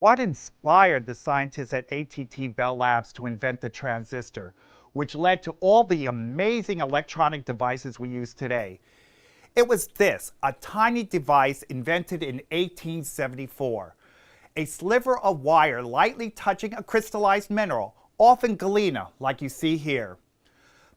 What inspired the scientists at AT&T Bell Labs to invent the transistor, which led to all the amazing electronic devices we use today? It was this, a tiny device invented in 1874. A sliver of wire lightly touching a crystallized mineral, often galena, like you see here.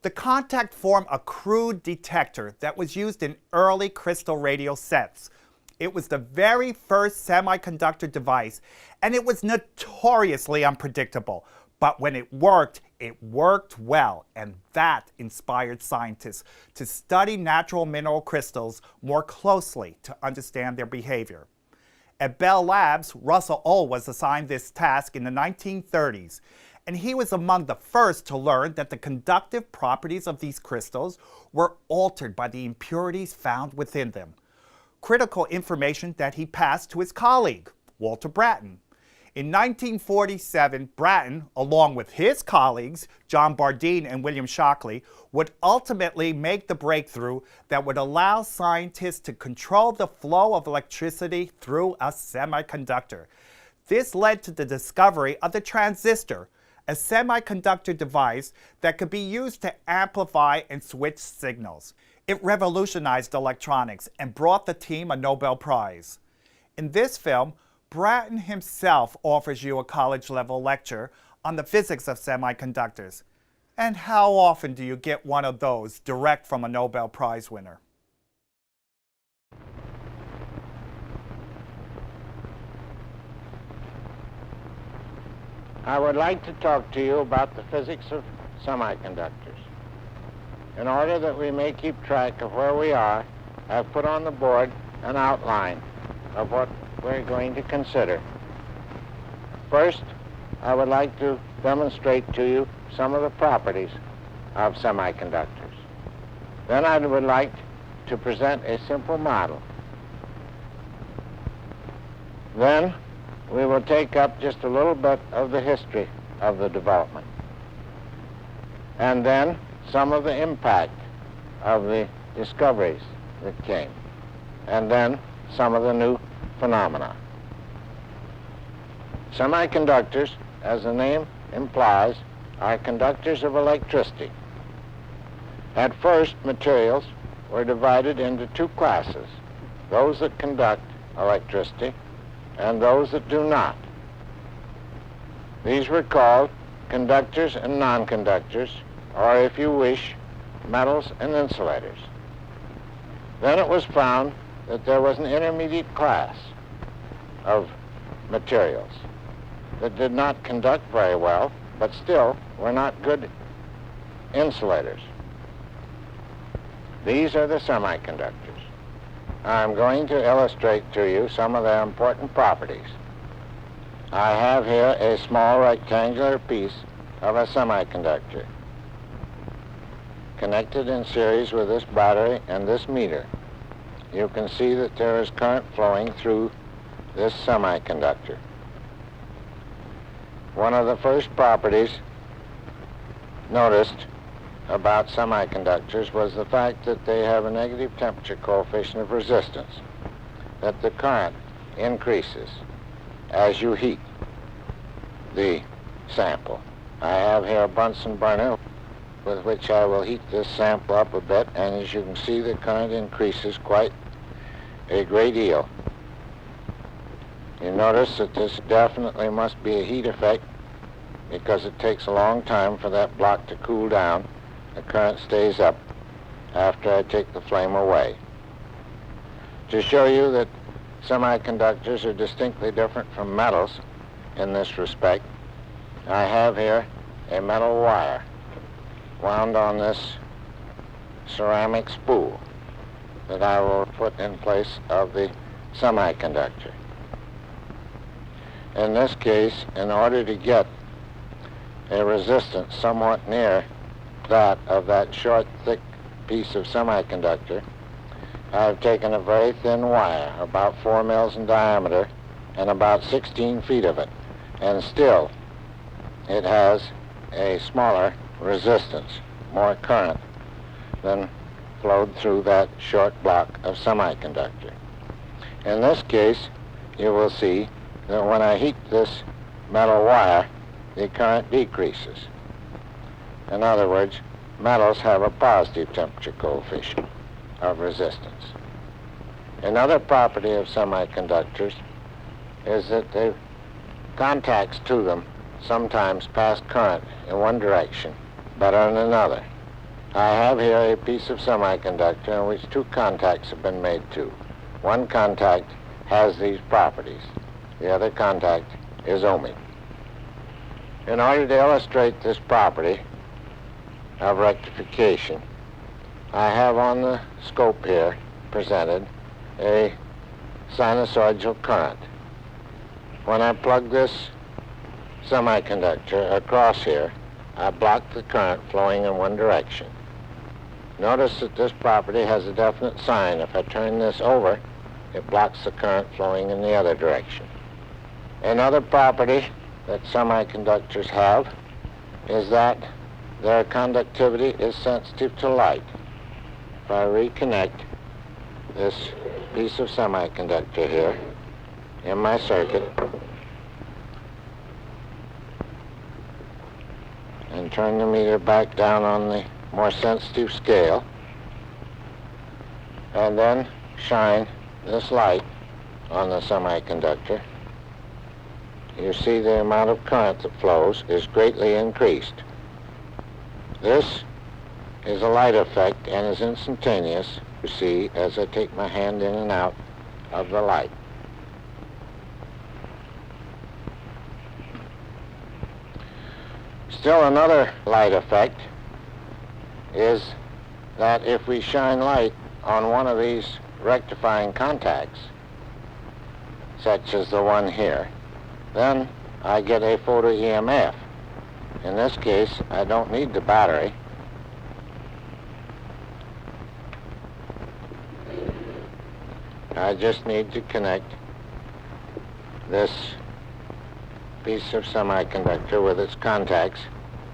The contact formed a crude detector that was used in early crystal radio sets. It was the very first semiconductor device, and it was notoriously unpredictable. But when it worked well, and that inspired scientists to study natural mineral crystals more closely to understand their behavior. At Bell Labs, Russell O was assigned this task in the 1930s, and he was among the first to learn that the conductive properties of these crystals were altered by the impurities found within them. Critical information that he passed to his colleague, Walter Brattain. In 1947, Brattain, along with his colleagues, John Bardeen and William Shockley, would ultimately make the breakthrough that would allow scientists to control the flow of electricity through a semiconductor. This led to the discovery of the transistor, a semiconductor device that could be used to amplify and switch signals. It revolutionized electronics and brought the team a Nobel Prize. In this film, Brattain himself offers you a college-level lecture on the physics of semiconductors. And how often do you get one of those direct from a Nobel Prize winner? I would like to talk to you about the physics of semiconductors. In order that we may keep track of where we are, I've put on the board an outline of what we're going to consider. First, I would like to demonstrate to you some of the properties of semiconductors. Then I would like to present a simple model. Then we will take up just a little bit of the history of the development. And then some of the impact of the discoveries that came. And then some of the new phenomena. Semiconductors, as the name implies, are conductors of electricity. At first, materials were divided into two classes, those that conduct electricity and those that do not. These were called conductors and non-conductors, or if you wish, metals and insulators. Then it was found that there was an intermediate class of materials that did not conduct very well, but still were not good insulators. These are the semiconductors. I'm going to illustrate to you some of their important properties. I have here a small rectangular piece of a semiconductor connected in series with this battery and this meter. You can see that there is current flowing through this semiconductor. One of the first properties noticed about semiconductors was the fact that they have a negative temperature coefficient of resistance, that the current increases as you heat the sample. I have here a Bunsen burner with which I will heat this sample up a bit, and as you can see, the current increases quite a great deal. You notice that this definitely must be a heat effect because it takes a long time for that block to cool down. The current stays up after I take the flame away. To show you that semiconductors are distinctly different from metals in this respect, I have here a metal wire wound on this ceramic spool that I will put in place of the semiconductor. In this case, in order to get a resistance somewhat near that of that short, thick piece of semiconductor, I've taken a very thin wire, about 4 mils in diameter, and about 16 feet of it, and still it has a smaller resistance, more current than flowed through that short block of semiconductor. In this case, you will see that when I heat this metal wire, the current decreases. In other words, metals have a positive temperature coefficient of resistance. Another property of semiconductors is that the contacts to them sometimes pass current in one direction, but in another. I have here a piece of semiconductor in which two contacts have been made to. One contact has these properties. The other contact is ohmic. In order to illustrate this property of rectification, I have on the scope here presented a sinusoidal current. When I plug this semiconductor across here, I block the current flowing in one direction. Notice that this property has a definite sign. If I turn this over, it blocks the current flowing in the other direction. Another property that semiconductors have is that their conductivity is sensitive to light. If I reconnect this piece of semiconductor here in my circuit and turn the meter back down on the more sensitive scale, and then shine this light on the semiconductor, you see the amount of current that flows is greatly increased. This is a light effect and is instantaneous, you see, as I take my hand in and out of the light. Still another light effect is that if we shine light on one of these rectifying contacts, such as the one here, then I get a photo EMF. In this case, I don't need the battery. I just need to connect this piece of semiconductor with its contacts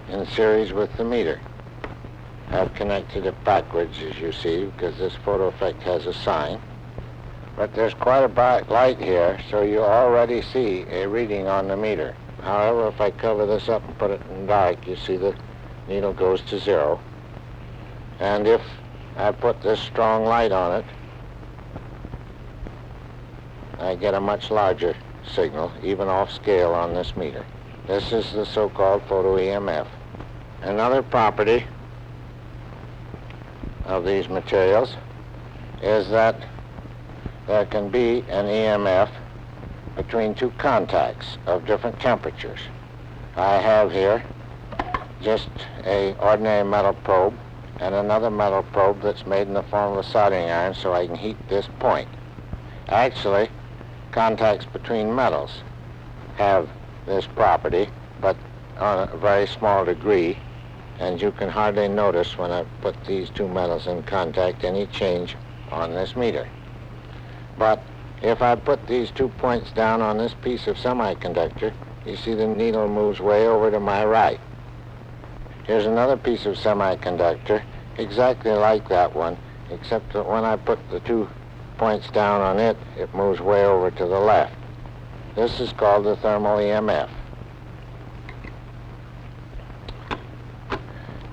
in series with the meter. I've connected it backwards, as you see, because this photo effect has a sign. But there's quite a bright light here, so you already see a reading on the meter. However, if I cover this up and put it in dark, you see the needle goes to 0. And if I put this strong light on it, I get a much larger signal, even off scale on this meter. This is the so-called photo EMF. Another property of these materials is that there can be an EMF between two contacts of different temperatures. I have here just an ordinary metal probe and another metal probe that's made in the form of a soldering iron so I can heat this point. Actually, contacts between metals have this property, but on a very small degree, and you can hardly notice when I put these two metals in contact any change on this meter. But if I put these 2 points down on this piece of semiconductor, you see the needle moves way over to my right. Here's another piece of semiconductor, exactly like that one, except that when I put the 2 points down on it, it moves way over to the left. This is called the thermal EMF.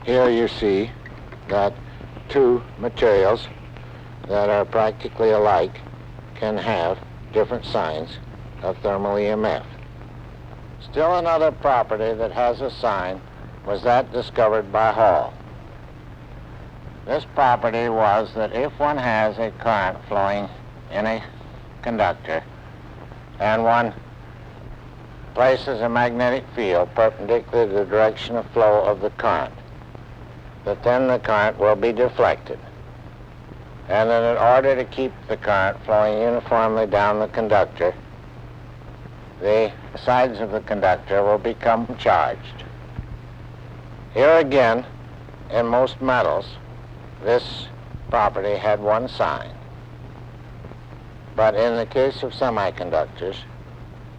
Here you see that two materials that are practically alike can have different signs of thermal EMF. Still another property that has a sign was that discovered by Hall. This property was that if one has a current flowing in a conductor and one places a magnetic field perpendicular to the direction of flow of the current, that then the current will be deflected. And that in order to keep the current flowing uniformly down the conductor, the sides of the conductor will become charged. Here again, in most metals, this property had one sign. But in the case of semiconductors,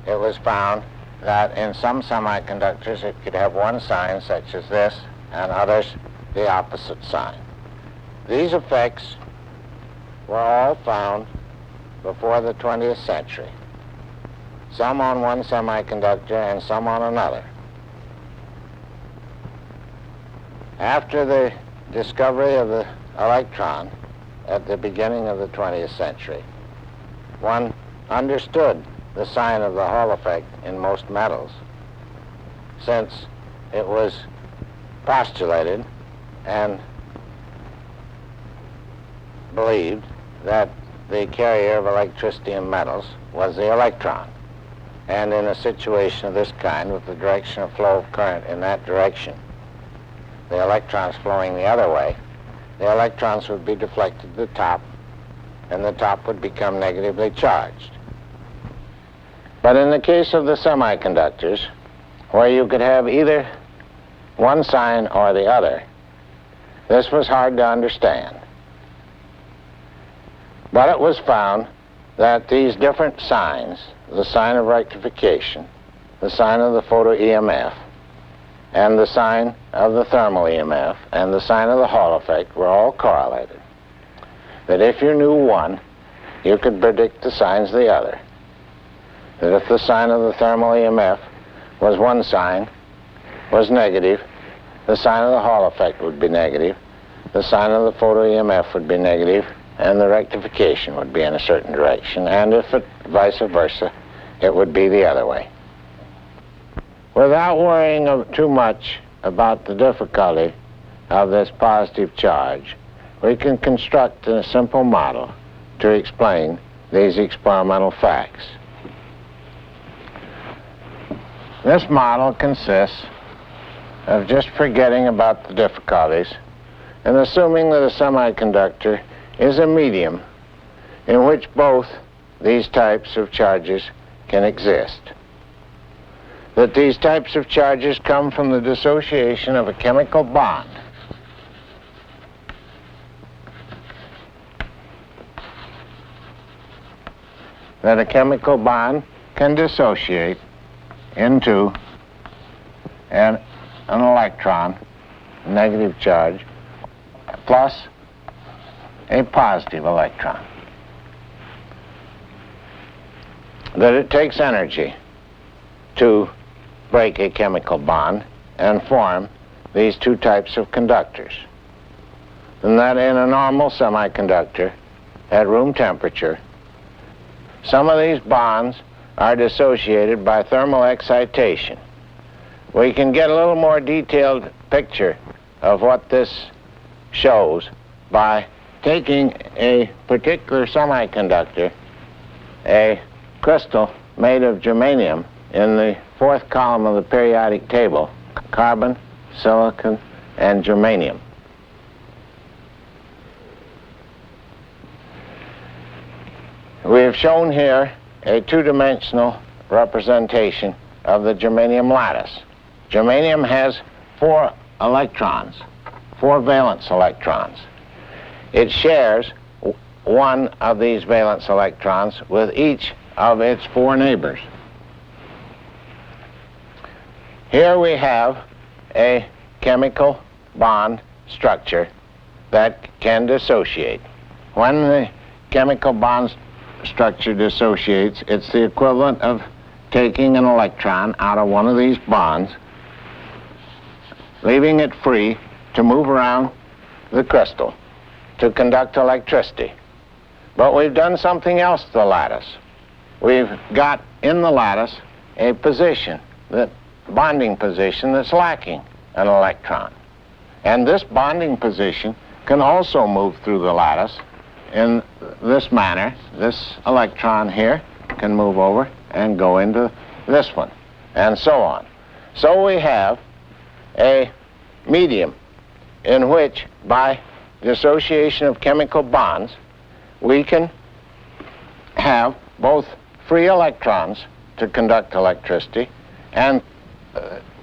it was found that in some semiconductors it could have one sign, such as this, and others the opposite sign. These effects were all found before the 20th century. some on one semiconductor and some on another. After the discovery of the electron at the beginning of the 20th century, one understood the sign of the Hall effect in most metals, since it was postulated and believed that the carrier of electricity in metals was the electron. And in a situation of this kind, with the direction of flow of current in that direction, the electrons flowing the other way, the electrons would be deflected to the top, and the top would become negatively charged. But in the case of the semiconductors, where you could have either one sign or the other, this was hard to understand. But it was found that these different signs, the sign of rectification, the sign of the photo EMF, and the sign of the thermal EMF, and the sign of the Hall effect were all correlated. That if you knew one, you could predict the signs of the other. That if the sign of the thermal EMF was one sign, was negative, the sign of the Hall effect would be negative, the sign of the photo EMF would be negative, and the rectification would be in a certain direction, and if it vice versa, it would be the other way. Without worrying too much about the difficulty of this positive charge, we can construct a simple model to explain these experimental facts. This model consists of just forgetting about the difficulties and assuming that a semiconductor is a medium in which both these types of charges can exist. That these types of charges come from the dissociation of a chemical bond. That a chemical bond can dissociate into an electron, negative charge, plus a positive electron. That it takes energy to break a chemical bond and form these two types of conductors. And that in a normal semiconductor at room temperature, some of these bonds are dissociated by thermal excitation. We can get a little more detailed picture of what this shows by taking a particular semiconductor, a crystal made of germanium, in the fourth column of the periodic table, carbon, silicon, and germanium. We have shown here a two-dimensional representation of the germanium lattice. Germanium has 4 electrons, 4 valence electrons. It shares one of these valence electrons with each of its 4 neighbors. Here we have a chemical bond structure that can dissociate. When the chemical bond structure dissociates, it's the equivalent of taking an electron out of one of these bonds, leaving it free to move around the crystal to conduct electricity. But we've done something else to the lattice. We've got in the lattice a position, that bonding position, that's lacking an electron. And this bonding position can also move through the lattice in this manner. This electron here can move over and go into this one, and so on. So we have a medium in which, by dissociation of chemical bonds, we can have both free electrons to conduct electricity and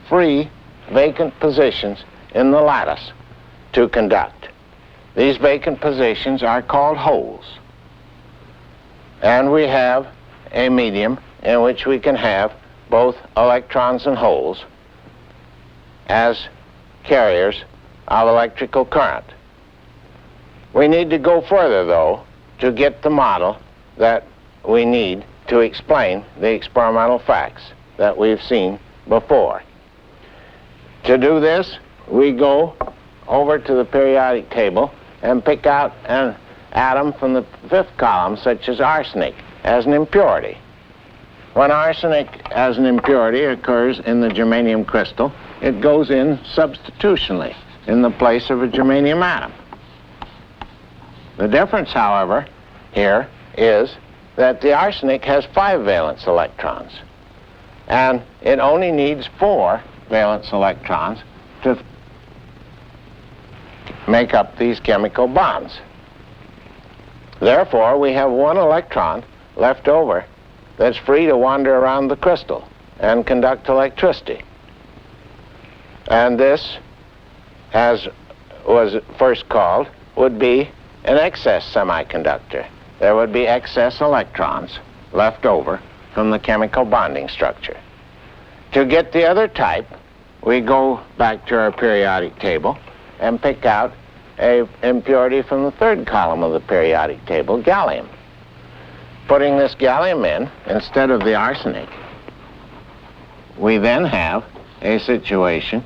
free vacant positions in the lattice to conduct. These vacant positions are called holes. And we have a medium in which we can have both electrons and holes as carriers of electrical current. We need to go further, though, to get the model that we need to explain the experimental facts that we've seen before. To do this, we go over to the periodic table and pick out an atom from the fifth column, such as arsenic, as an impurity. When arsenic as an impurity occurs in the germanium crystal, it goes in substitutionally in the place of a germanium atom. The difference, however, here is that the arsenic has 5 valence electrons, and it only needs 4 valence electrons to make up these chemical bonds. Therefore, we have 1 electron left over that's free to wander around the crystal and conduct electricity. And this, as was first called, would be an excess semiconductor. There would be excess electrons left over from the chemical bonding structure. To get the other type, we go back to our periodic table and pick out an impurity from the third column of the periodic table, gallium. Putting this gallium in instead of the arsenic, we then have a situation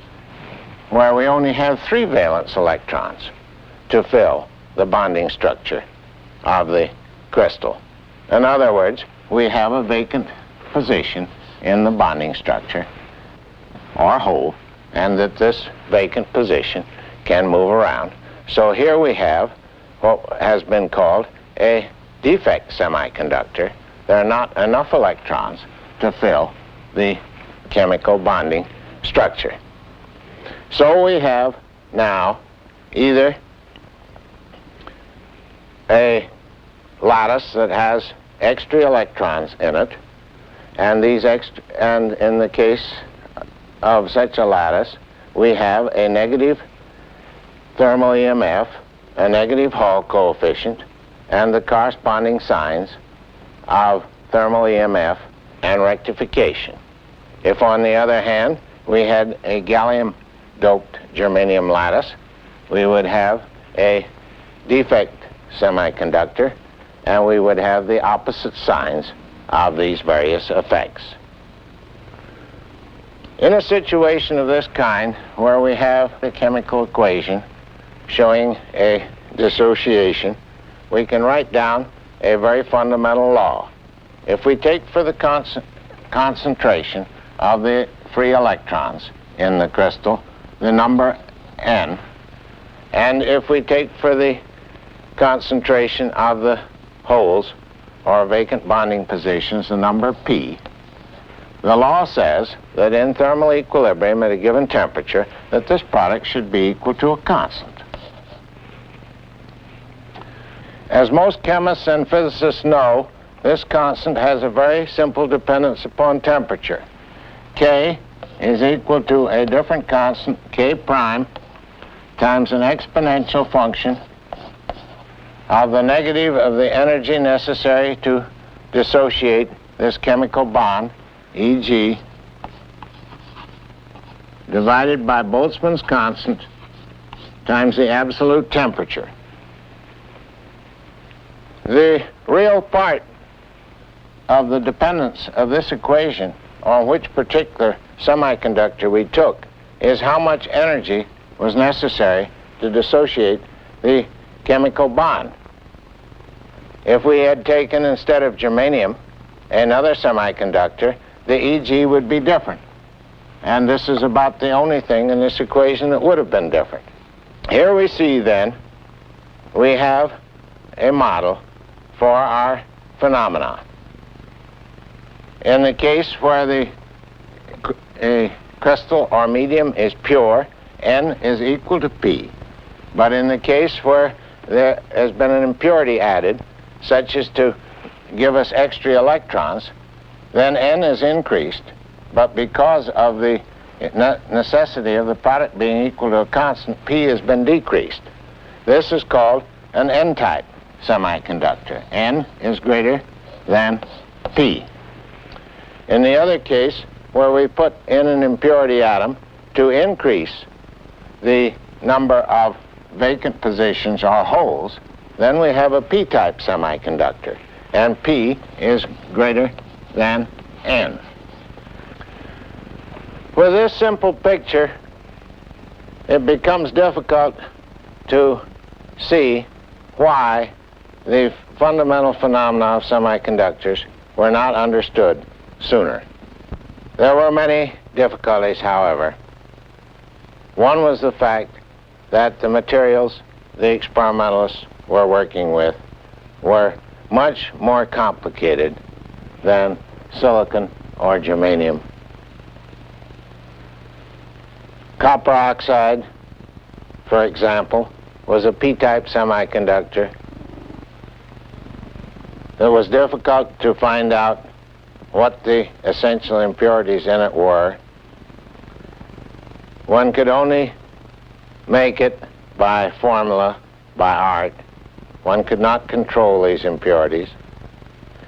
where we only have 3 valence electrons to fill the bonding structure of the crystal. In other words, we have a vacant position in the bonding structure or hole, and that this vacant position can move around. So here we have what has been called a defect semiconductor. There are not enough electrons to fill the chemical bonding structure. So we have now either a lattice that has extra electrons in it, and in the case of such a lattice, we have a negative thermal EMF, a negative Hall coefficient, and the corresponding signs of thermal EMF and rectification. If, on the other hand, we had a gallium-doped germanium lattice, we would have a defect semiconductor, and we would have the opposite signs of these various effects. In a situation of this kind, where we have the chemical equation showing a dissociation, we can write down a very fundamental law. If we take for the concentration of the free electrons in the crystal the number n, and if we take for the concentration of the holes or vacant bonding positions the number p, the law says that in thermal equilibrium at a given temperature that this product should be equal to a constant. As most chemists and physicists know, this constant has a very simple dependence upon temperature. K is equal to a different constant, K prime, times an exponential function of the negative of the energy necessary to dissociate this chemical bond, e.g., divided by Boltzmann's constant times the absolute temperature. The real part of the dependence of this equation on which particular semiconductor we took is how much energy was necessary to dissociate the chemical bond. If we had taken, instead of germanium, another semiconductor, the EG would be different. And this is about the only thing in this equation that would have been different. Here we see, then, we have a model for our phenomena. In the case where a crystal or medium is pure, N is equal to P. But in the case where there has been an impurity added, such as to give us extra electrons, then N is increased, but because of the necessity of the product being equal to a constant, P has been decreased. This is called an N-type semiconductor. N is greater than P. In the other case, where we put in an impurity atom to increase the number of vacant positions or holes, then we have a P-type semiconductor. and P is greater than N. With this simple picture, it becomes difficult to see why the fundamental phenomena of semiconductors were not understood sooner. There were many difficulties, however. One was the fact that the materials the experimentalists were working with were much more complicated than silicon or germanium. Copper oxide, for example, was a p-type semiconductor. It was difficult to find out what the essential impurities in it were. One could only make it by formula, by art. One could not control these impurities.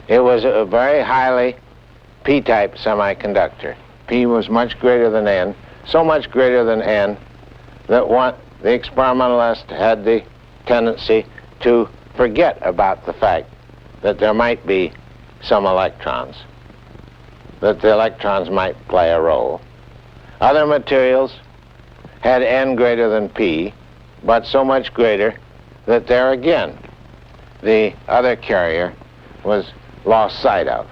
It was a very highly p-type semiconductor. P was much greater than N, so much greater than N that the experimentalist had the tendency to forget about the fact that there might be some electrons, that the electrons might play a role. Other materials had N greater than P, but so much greater that there again the other carrier was lost sight of.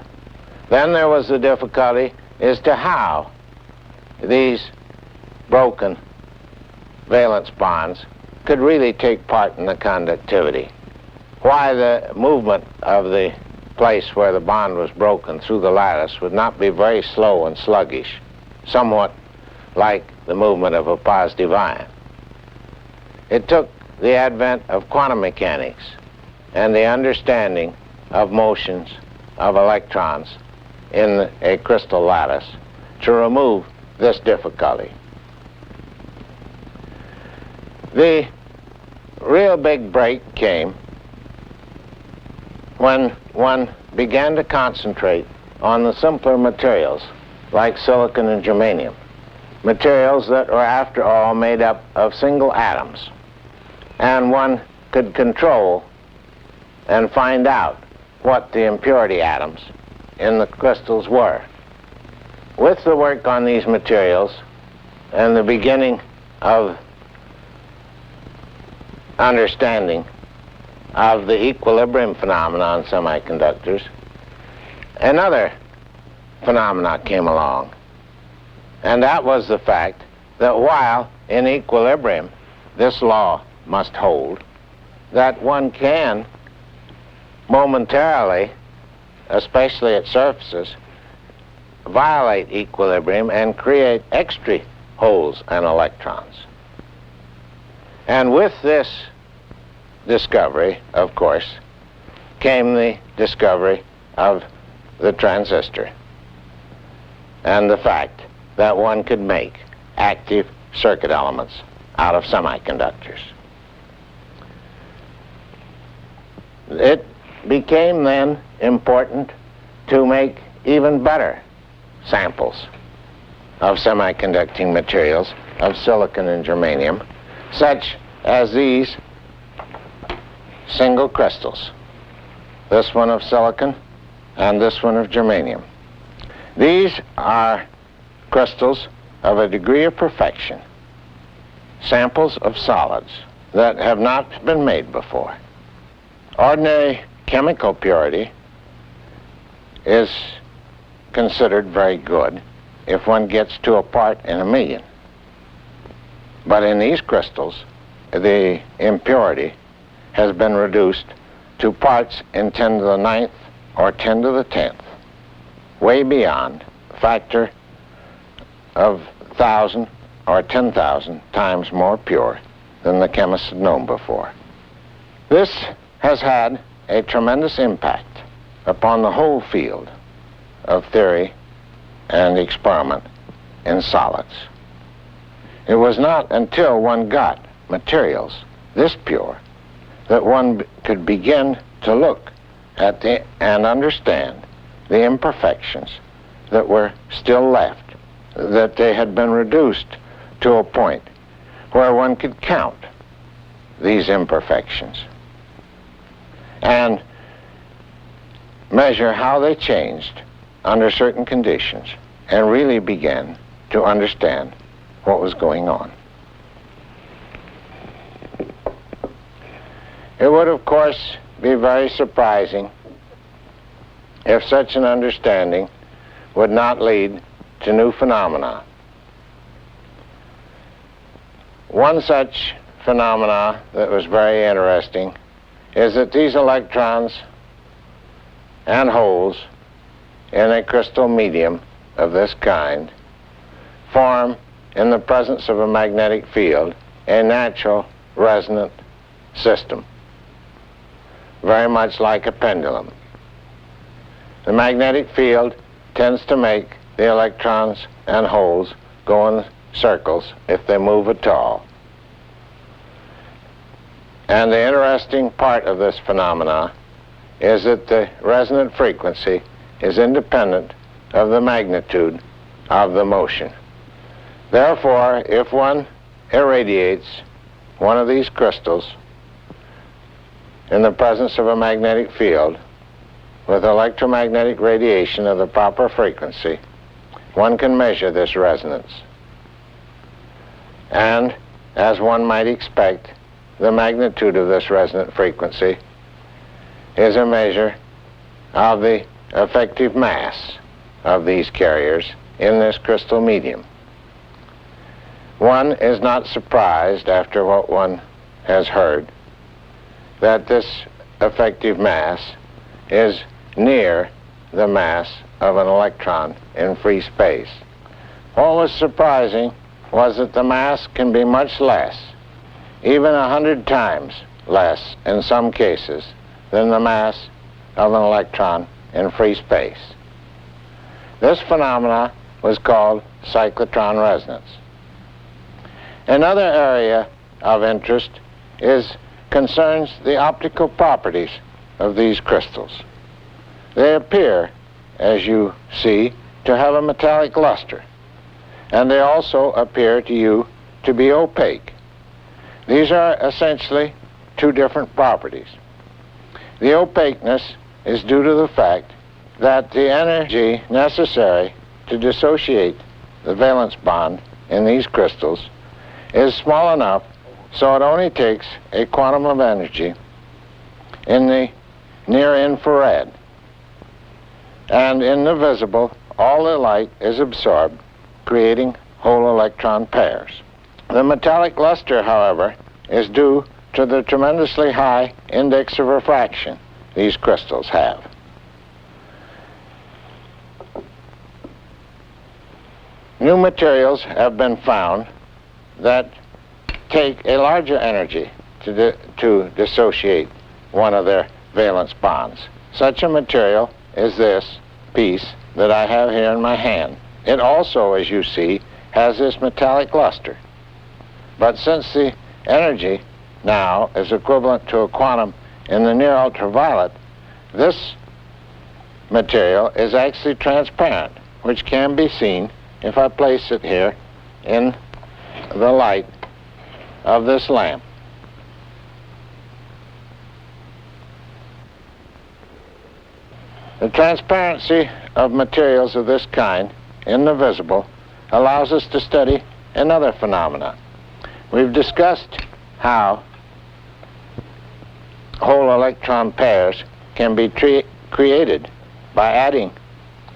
Then there was the difficulty as to how these broken valence bonds could really take part in the conductivity. Why the movement of the place where the bond was broken through the lattice would not be very slow and sluggish, somewhat like the movement of a positive ion. It took the advent of quantum mechanics and the understanding of motions of electrons in a crystal lattice to remove this difficulty. The real big break came when one began to concentrate on the simpler materials like silicon and germanium, materials that are after all made up of single atoms, and one could control and find out what the impurity atoms in the crystals were. With the work on these materials and the beginning of understanding of the equilibrium phenomena in semiconductors, another phenomena came along, and that was the fact that while in equilibrium this law must hold, that one can momentarily, especially at surfaces, violate equilibrium and create extra holes and electrons. And with this discovery, of course, came the discovery of the transistor and the fact that one could make active circuit elements out of semiconductors. It became then important to make even better samples of semiconducting materials of silicon and germanium, such as these single crystals, this one of silicon and this one of germanium. These are crystals of a degree of perfection, samples of solids that have not been made before. Ordinary chemical purity is considered very good if one gets to a part in a million. But in these crystals, the impurity has been reduced to parts in 10 to the 9th or 10 to the 10th, way beyond a factor of 1,000 or 10,000 times more pure than the chemists had known before. This has had a tremendous impact upon the whole field of theory and experiment in solids. It was not until one got materials this pure that one could begin to look at and understand the imperfections that were still left, that they had been reduced to a point where one could count these imperfections. And measure how they changed under certain conditions and really begin to understand what was going on. It would, of course, be very surprising if such an understanding would not lead to new phenomena. One such phenomena that was very interesting is that these electrons and holes in a crystal medium of this kind form, in the presence of a magnetic field, a natural resonant system, very much like a pendulum. The magnetic field tends to make the electrons and holes go in circles if they move at all. And the interesting part of this phenomena is that the resonant frequency is independent of the magnitude of the motion. Therefore, if one irradiates one of these crystals in the presence of a magnetic field with electromagnetic radiation of the proper frequency, one can measure this resonance. And, as one might expect, the magnitude of this resonant frequency is a measure of the effective mass of these carriers in this crystal medium. One is not surprised, after what one has heard, that this effective mass is near the mass of an electron in free space. What was surprising was that the mass can be much less, even 100 times less in some cases, than the mass of an electron in free space. This phenomena was called cyclotron resonance. Another area of interest concerns the optical properties of these crystals. They appear, as you see, to have a metallic luster, and they also appear to you to be opaque. These are essentially two different properties. The opaqueness is due to the fact that the energy necessary to dissociate the valence bond in these crystals is small enough so it only takes a quantum of energy in the near infrared. And in the visible, all the light is absorbed, creating whole electron pairs. The metallic luster, however, is due to the tremendously high index of refraction these crystals have. New materials have been found that take a larger energy to dissociate one of their valence bonds. Such a material is this piece that I have here in my hand. It also, as you see, has this metallic luster. But since the energy now is equivalent to a quantum in the near ultraviolet, this material is actually transparent, which can be seen if I place it here in the light of this lamp. The transparency of materials of this kind in the visible allows us to study another phenomena. We've discussed how whole electron pairs can be created by adding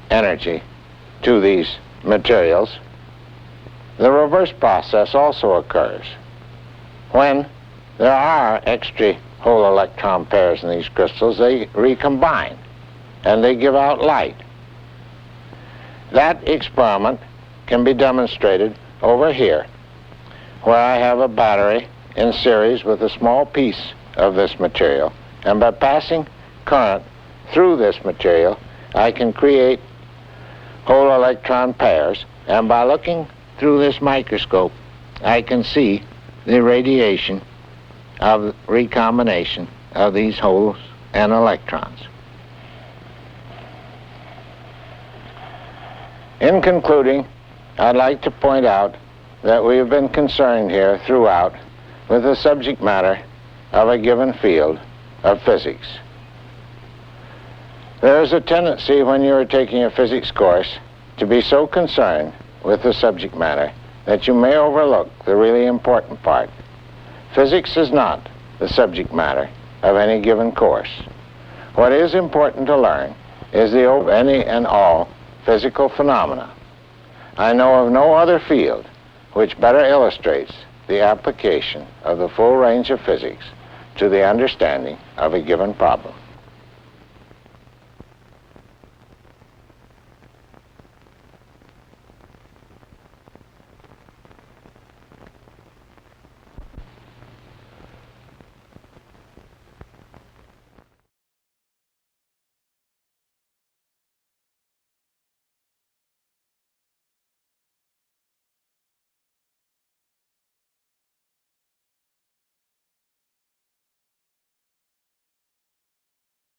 energy to these materials. The reverse process also occurs. When there are extra whole electron pairs in these crystals, they recombine and they give out light. That experiment can be demonstrated over here, where I have a battery in series with a small piece of this material, and by passing current through this material, I can create whole electron pairs, and by looking through this microscope, I can see the radiation of recombination of these holes and electrons. In concluding, I'd like to point out that we have been concerned here throughout with the subject matter of a given field of physics. There is a tendency when you are taking a physics course to be so concerned with the subject matter that you may overlook the really important part. Physics is not the subject matter of any given course. What is important to learn is any and all physical phenomena. I know of no other field which better illustrates the application of the full range of physics to the understanding of a given problem.